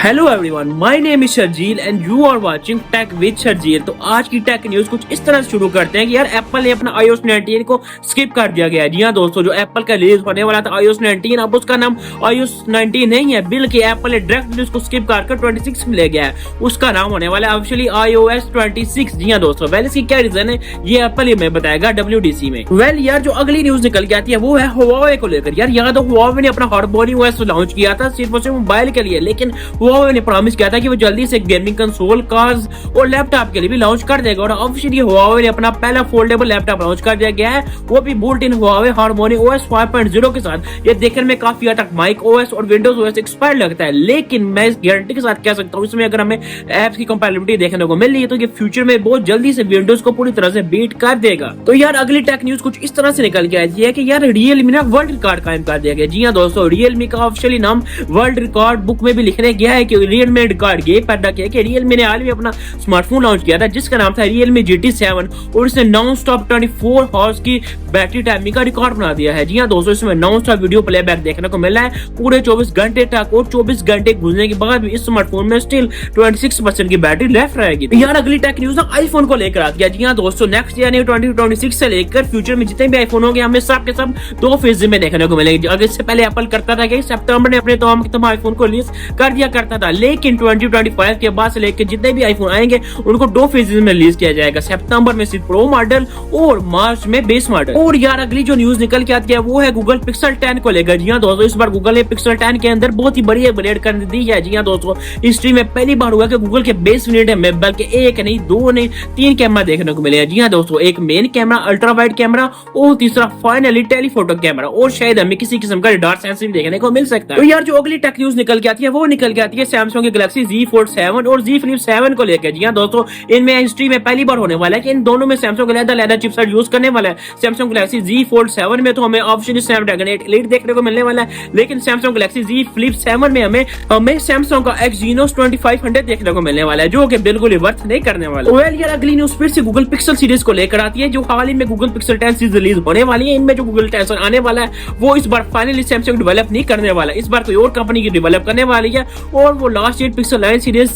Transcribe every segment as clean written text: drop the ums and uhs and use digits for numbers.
Hello everyone, my name is Sharjeel and you are watching tech with Sharjeel. तो आज की tech news कुछ इस तरह से शुरू करते हैं कि यार एप्पल ने अपना iOS 19 को स्किप कर दिया गया है। जी हाँ दोस्तों, जो एप्पल का रिलीज होने वाला था iOS 19, अब उसका नाम iOS 19 नहीं है, बल्कि एप्पल ने डायरेक्टली उसको स्किप करके 26 में ले गया है। उसका नाम होने वाला है ऑफिशियली iOS 26। जी हाँ दोस्तों, वेल इसकी क्या रीजन है ये एप्पल ही हमें बताएगा WWDC में। वेल यार जो अगली न्यूज निकल के आती है वो है Huawei को लेकर। यार यहाँ तो Huawei ने अपना HarmonyOS लॉन्च किया था सिर्फ और सिर्फ मोबाइल के लिए, लेकिन Huawei ने प्रॉमिस किया था कि वो जल्दी से गेमिंग कंसोल, कार्स और लैपटॉप के लिए भी लॉन्च कर देगा। और ऑफिशियली Huawei ने अपना पहला फोल्डेबल लैपटॉप लॉन्च कर दिया गया है, वो भी बुल्ट इन Huawei HarmonyOS 5.0 के साथ। ये देखने में काफी हद तक macOS और Windows OS एक्सपायर लगता है, लेकिन मैं इस गारंटी के साथ कह सकता हूँ इसमें अगर हमें एप्स की कंपैटिबिलिटी देखने को मिल रही है तो ये फ्यूचर में बहुत जल्दी से विंडोज को पूरी तरह से बीट कर देगा। तो यार अगली टेक न्यूज कुछ इस तरह से निकल के आई है कि यार Realme ने वर्ल्ड रिकॉर्ड कायम कर दिया गया। जी हाँ दोस्तों, Realme का ऑफिशियली नाम वर्ल्ड रिकॉर्ड बुक में भी लिखने गया है कि Realme रिकॉर्ड ये पैदा किया कि Realme ने हाल ही में अपना स्मार्टफोन लॉन्च किया था जिसका नाम था Realme GT7 और इसने नॉन स्टॉप 24 हॉर्स की बैटरी टाइमिंग का रिकॉर्ड बना दिया है। जी हाँ दोस्तों, इसमें नॉन स्टॉप वीडियो प्लेबैक देखने को मिला है पूरे 24 घंटे तक, और 24 घंटे गुजरने के बाद भी इस स्मार्टफोन में स्टिल 26% की बैटरी लेफ्ट रहेगी। यार अगली टेक न्यूज ना आईफोन को लेकर आती है। जी हाँ दोस्तों, नेक्स्ट ईयर 2026 से लेकर फ्यूचर में जितने भी आईफोन होंगे हमें सब के सब दो फेज में देखने को मिलेंगे। अगर इससे पहले एप्पल करता था कि सितंबर में अपने तमाम आईफोन को रिलीज कर दिया करता था, लेकिन 2025 के बाद से लेकर जितने भी आईफोन आएंगे उनको दो फेजेस में रिलीज किया जाएगा। सितंबर में सिर्फ प्रो मॉडल और मार्च में बेस मॉडल। और यार अगली जो न्यूज निकल के आती है वो है गूगल पिक्सल 10 को लेकर। जी हाँ दोस्तों, इस बार गूगल ने पिक्सल 10 के अंदर बहुत ही बड़ी अपग्रेड कर दी है। जी हाँ दोस्तों, हिस्ट्री में पहली बार हुआ कि गूगल के बेस वेरिएंट में बल्कि एक नहीं, दो नहीं, तीन कैमरा देखने को मिले हैं। जी हाँ दोस्तों, एक main camera, ultra wide camera और तीसरा फाइनली टेलीफोटो कैमरा, और शायद हमें किसी किस्म का डार्क सेंसर देखने को मिल सकता है। तो यार जो अगली टेक न्यूज निकल के आती है वो निकल के आती है सैमसंग की गैलेक्सी Z Fold 7 और Z Flip 7 को लेकर। जी हाँ दोस्तों, इनमें हिस्ट्री में पहली बार होने वाला है कि इन दोनों में सैमसंग अलग-अलग चिपसेट यूज करने वाला है। सैमसंग गैलेक्सी Z Fold 7 में तो हमें ऑप्शन स्नैपड्रैगन 8 Elite देखने को मिलने वाला है, लेकिन सैमसंग गैलेक्सी Z Flip 7 में हमें सैमसंग का Exynos 2500 देखने को मिलने वाला है, जो कि बिल्कुल ही वर्थ नहीं करने वाला। वेल यार अगली न्यूज फिर से गूगल पिक्सल सीरीज को लेकर आती है, जो हाल ही में गूगल पिक्सल 10 सीरीज रिलीज होने वाली है। इनमें जो गूगल टेंसर आने वाला है वो इस बार फाइनली सैमसंग डेवलप नहीं करने वाला, इस बार कोई और कंपनी की डेवलप करने वाली है, और वो last year pixel 9 series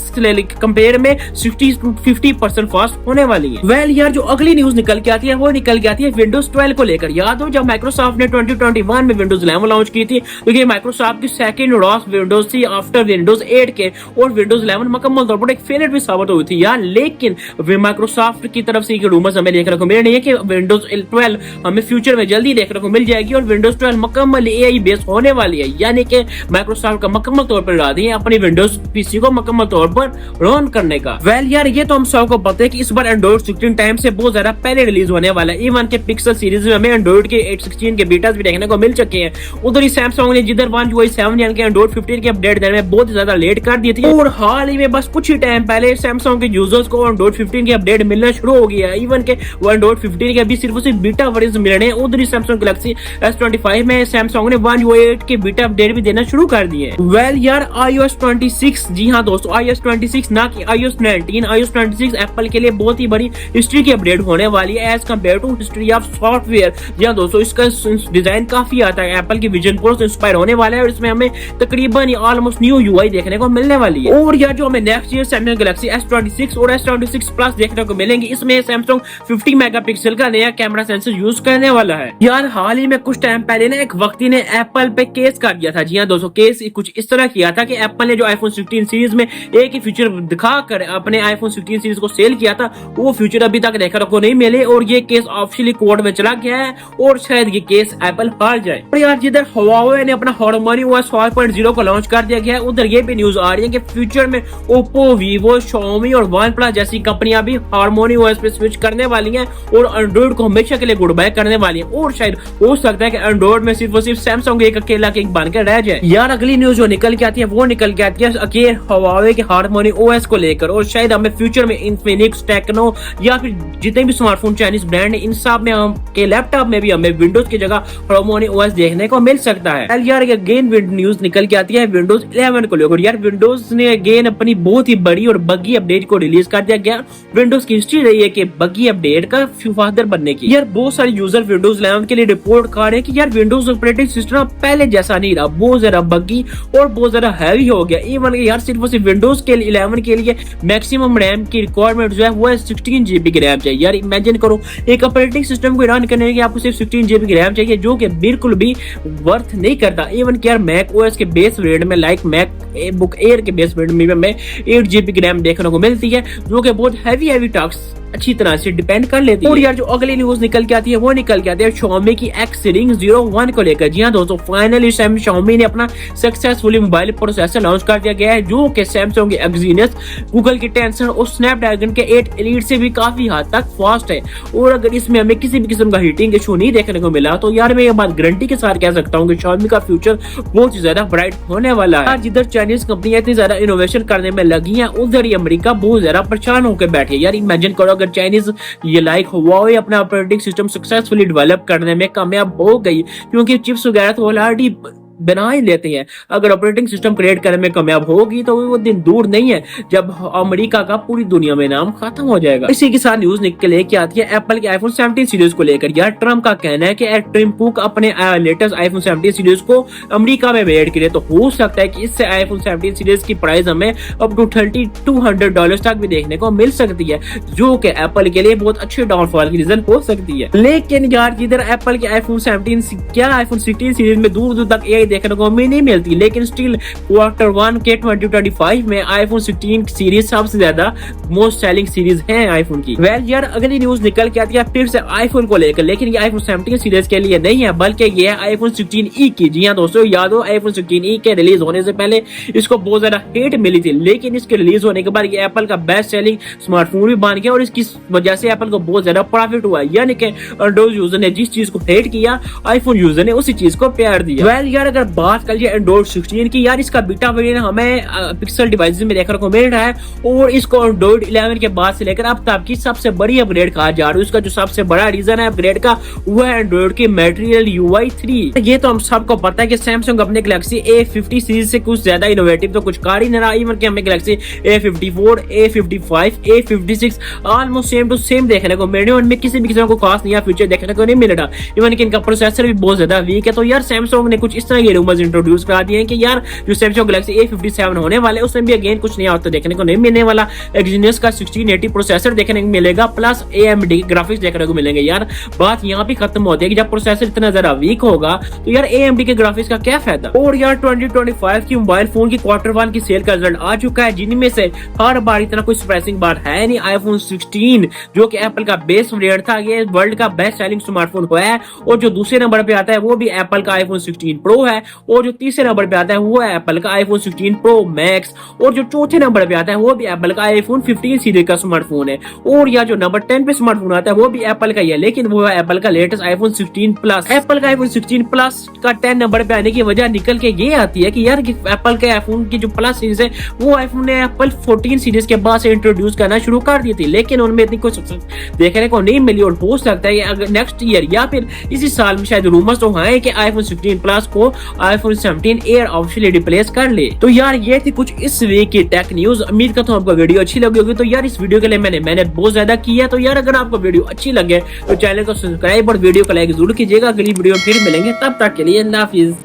compare में 60 to 50% फास्ट होने वाली है। वेल यार जो अगली न्यूज निकल के आती है वो निकल के आती है विंडोज 12 को लेकर। याद हो जब माइक्रोसॉफ्ट ने 2021 में विंडोज 11 लॉन्च की थी, तो ये माइक्रोसॉफ्ट की सेकंड रॉस विंडोज थी आफ्टर विंडोज 8 के, और विंडोज 11 मुकम्मल तौर पर एक फेलियर भी साबित हुई थी यार। लेकिन माइक्रोसॉफ्ट की तरफ से रूमर्स हमें देखने को मिल रही है कि विंडोज 12 हमें फ्यूचर में जल्दी देखने को मिल जाएगी और विंडोज 12 मुकम्मल AI बेस होने वाली है, यानी कि माइक्रोसॉफ्ट का मुकम्मल तौर पर इरादा है अपनी विंडोज पीसी को मुकम्मल तौर पर रन करने का। वेल यार ये तो हम सबको पता है कि इस बार एंड्रॉइड 16 टाइम से बहुत ज्यादा पहले रिलीज होने वाला है। इवन के पिक्सल सीरीज में हमें एंड्रॉइड के 8.16 के बीटास भी देखने को मिल चुके हैं। उधर ही सैमसंग ने जिधर वन 7 यानी कि एंड्रॉइड 15 के अपडेट देने में बहुत ज्यादा लेट कर दी थी, और हाल ही में बस कुछ ही टाइम पहले सैमसंग के यूजर्स को एंड्रॉइड 15 के अपडेट मिलना शुरू हो गया है। इवन के एंड्रॉइड 15 के अभी सिर्फ बीटा वर्जन मिल रहे हैं। उधर ही सैमसंग गैलेक्सी S25 में सैमसंग ने वन 8 के बीटा अपडेट भी देना शुरू कर दिए। वेल यार iOS 26, जी हाँ दोस्तों iOS 26 ना कि iOS 19, iOS 26 एप्पल के लिए बहुत ही बड़ी हिस्ट्री की अपडेट होने वाली है as compared to history of software. जी हाँ दोस्तों, इसका डिजाइन काफी आता है, एप्पल की विजन प्रो से इंस्पायर होने वाला है, और इसमें हमें तकरीबन ऑलमोस्ट न्यू UI देखने को मिलने वाली है। और यार जो हमें next year Samsung Galaxy S26 और S26 प्लस देखने को मिलेंगे, इसमें सैमसंग 50 मेगापिक्सल का नया कैमरा सेंसर यूज करने वाला है। यार हाल ही में कुछ टाइम पहले ना एक व्यक्ति ने एप्पल पे केस कर दिया था। जी हाँ दोस्तों, केस कुछ इस तरह किया था कि एप्पल ने जो आईफोन 16 सीरीज में एक ही फीचर दिखाकर अपने आईफोन 16 सीरीज को सेल किया था, वो फीचर अभी तक देखने को नहीं मिले, और ये केस ऑफिशियली कोर्ट में चला गया है, और शायद ये केस एप्पल हार जाए। और यार जिधर Huawei ने अपना HarmonyOS 5.0 को लॉन्च कर दिया गया है, उधर ये भी न्यूज आ रही है कि फ्यूचर में Oppo, Vivo, Xiaomi और OnePlus जैसी कंपनियां भी HarmonyOS पे स्विच करने वाली हैं और एंड्रॉइड को हमेशा के लिए गुड बाय करने वाली हैं, और शायद हो सकता है कि एंड्रॉइड में सिर्फ और सिर्फ सैमसंग एक अकेला किंग बनकर रह जाए। यार अगली न्यूज जो निकल के आती है वो निकल के आती है अकेले Huawei के HarmonyOS को लेकर, और शायद हमें फ्यूचर में Infinix, टेक्नो या फिर जितने भी स्मार्टफोन चाइनीज ब्रांड है इन सब में हम के लैपटॉप में भी हमें विंडोज की जगह HarmonyOS देखने को मिल सकता है। यार अगेन न्यूज निकल के आती है विंडोज 11 को लेकर। यार विंडोज ने अगेन अपनी बहुत ही बड़ी और बगी अपडेट को रिलीज कर दिया गया। विंडोज की हिस्ट्री रही है कि बगी अपडेट का फादर बनने की। यार बहुत सारे यूजर विंडोज 11 के लिए रिपोर्ट कर रहे हैं कि यार विंडोज ऑपरेटिंग सिस्टम पहले जैसा नहीं रहा, बहुत ज्यादा बगी और बहुत ज्यादा हैवी हो गया। दिया। इवन यार सिर्फ और सिर्फ विंडोज के 11 के लिए मैक्सिमम रैम की रिक्वायरमेंट जो है वो है 16 GB की रैम चाहिए। यार इमेजिन करो एक ऑपरेटिंग सिस्टम को रन करने के आपको सिर्फ 16 GB की रैम चाहिए, जो कि बिल्कुल भी वर्थ नहीं करता। इवन कि यार मैक ओएस के बेस वेरिएंट में लाइक मैक बुक एयर के बेस वेरिएंट में हमें 8 GB की रैम देखने को मिलती है, जो कि बहुत हैवी टास्क अच्छी तरह से डिपेंड कर लेती है। और यार जो अगली न्यूज निकल के आती है वो निकल के आती है Xiaomi की X Ring 01 को लेकर। जी हाँ दोस्तों, फाइनली इस टाइम Xiaomi ने अपना सक्सेसफुली मोबाइल प्रोसेसर लॉन्च कर दिया गया है, जो कि Samsung के Exynos, गूगल की Tensor और स्नैपड्रैगन के 8 Elite से भी काफी हद तक फास्ट है। और अगर इसमें हमें किसी भी किस्म का हीटिंग इशू नहीं देखने को मिला तो यार मैं ये बात गारंटी के साथ कह सकता हूँ कि Xiaomi का फ्यूचर बहुत ही ज्यादा ब्राइट होने वाला है। जिधर चाइनीज कंपनियां इतनी ज्यादा इनोवेशन करने में लगी है, उधर ही अमेरिका बहुत ज्यादा परेशान होकर बैठे। यार इमेजिन करो अगर चाइनीज ये लाइक हुआवे अपना ऑपरेटिंग सिस्टम सक्सेसफुली डेवलप करने में कामयाब हो गई, क्योंकि चिप्स वगैरह तो ऑलरेडी बना ही लेते हैं। अगर ऑपरेटिंग सिस्टम क्रिएट करने में कामयाब होगी तो वो दिन दूर नहीं है जब अमेरिका का पूरी दुनिया में नाम खत्म हो जाएगा। इसी के साथ न्यूज निकल के आती है एप्पल के आईफोन 17 सीरीज को लेकर। यार ट्रम्प का कहना है कि टिम कुक अपने लेटेस्ट आईफोन 17 सीरीज को अमेरिका में वेट करे, तो हो सकता है कि इससे आईफोन 17 सीरीज की प्राइस हमें अप टू $3200 तक भी देखने को मिल सकती है, जो कि एप्पल के लिए बहुत अच्छे डाउनफॉल की रीजन हो सकती है। लेकिन यार जिधर एप्पल के आईफोन 17 क्या आईफोन 16 सीरीज में दूर दूर तक देखने को हमें नहीं मिलती, लेकिन स्टिल Q1 के 2025 में आईफोन 16 सीरीज सबसे ज्यादा मोस्ट सेलिंग सीरीज है आईफोन की। यार अगली न्यूज निकल के आती है फिर से आईफोन को लेकर, लेकिन ये आईफोन 17 सीरीज के लिए नहीं है, बल्कि ये है आईफोन 16e की। जी हाँ दोस्तों, याद हो आईफोन 16e के रिलीज होने से पहले इसको बहुत ज्यादा हेट मिली थी, लेकिन इसके रिलीज होने के बाद ये एप्पल का बेस्ट सेलिंग स्मार्टफोन भी बन गया और इसकी वजह से एप्पल को बहुत ज्यादा प्रॉफिट हुआ। यानी कि एंड्रॉइड यूजर ने जिस चीज को हेट किया, आईफोन यूजर ने उसी चीज को प्यार दिया। यार अगर बात कर लिया एंड्रॉइड 16 की, यार इसका बीटा वेरिएंट हमें पिक्सल डिवाइसेस में देखने को मिल रहा है और इसको एंड्रॉइड 11 के बाद से लेकर अब तक की सबसे बड़ी अपग्रेड कहा जा रहा है। इसका जो सबसे बड़ा रीजन है अपग्रेड का वो है एंड्रॉइड की मटेरियल UI 3। ये तो हम सबको पता है कि सैमसंग अपने गैलेक्सी A50 सीरीज से कुछ ज्यादा इनोवेटिव तो कुछ कर ही नहीं रहा। इवन कि हमें Galaxy A54, A55, A56 almost same to same देखने को मिल रहे हैं, उनमें किसी भी किस्म को खास नया फीचर देखने को नहीं मिल रहा। इवन कि इनका प्रोसेसर भी बहुत ज्यादा वीक है। तो यार सैमसंग ने कुछ इस तरह के रूमर्स इंट्रोड्यूस करा दिए हैं कि यार जो सैमसंग गैलेक्सी A57 होने वाले उसमें भी अगेन कुछ नया तो देखने को नहीं मिलने वाला। एक्सिनोस का 1680 प्रोसेसर देखने को मिलेगा, प्लस AMD ग्राफिक्स देखने को मिलेंगे। यार बात यहाँ भी खत्म होती है कि जब प्रोसेसर इतना ज्यादा वीक होगा तो यार AMD के ग्राफिक्स का क्या फायदा। और यार 2025 की मोबाइल फोन की Q1 की सेल का रिजल्ट आ चुका है, जिनमें से हर बार इतना कोई सरप्राइजिंग बात है नहीं। आईफोन 16 जो कि एप्पल का बेस वेरिएंट था, ये वर्ल्ड का बेस्ट सेलिंग स्मार्टफोन हुआ है। और जो दूसरे नंबर पे आता है वो भी एप्पल का आईफोन 16 प्रो है, और जो तीसरे नंबर पे आता है वो है एप्पल का आईफोन 16 प्रो मैक्स, और जो चौथे नंबर पे आता है वो भी एप्पल का आईफोन 15 सीरीज का स्मार्टफोन है। और या जो नंबर 10 पे स्मार्टफोन आता है वो भी एप्पल का ही है, लेकिन वो है एप्पल का लेटेस्ट आईफोन 16 प्लस। एप्पल का आईफोन 16 प्लस का 10 नंबर पे आने की वजह निकल के ये आती है कि यार एप्पल के आईफोन की जो प्लस सीरीज है वो आईफोन ने एप्पल 14 सीरीज के बाद से इंट्रोड्यूस करना शुरू कर दी थी, लेकिन उनमें इतनी कुछ देखने को नहीं मिली। और हो सकता है अगर नेक्स्ट ईयर या फिर इसी साल में शायद रूमर्स तो है कि आईफोन 16 प्लस को आईफोन 17 एयर ऑफिशियली रिप्लेस कर ले। तो यार ये थी कुछ इस वीक की टेक न्यूज। उम्मीद करता हूँ आपको वीडियो अच्छी लगी होगी। तो यार इस वीडियो के लिए मैंने मेहनत बहुत ज्यादा की है। तो यार अगर आपको वीडियो अच्छी लगे तो चैनल को सब्सक्राइब और वीडियो को लाइक जरूर कीजिएगा। अगली वीडियो फिर मिलेंगे, तब तक के लिए अल्लाह हाफिज।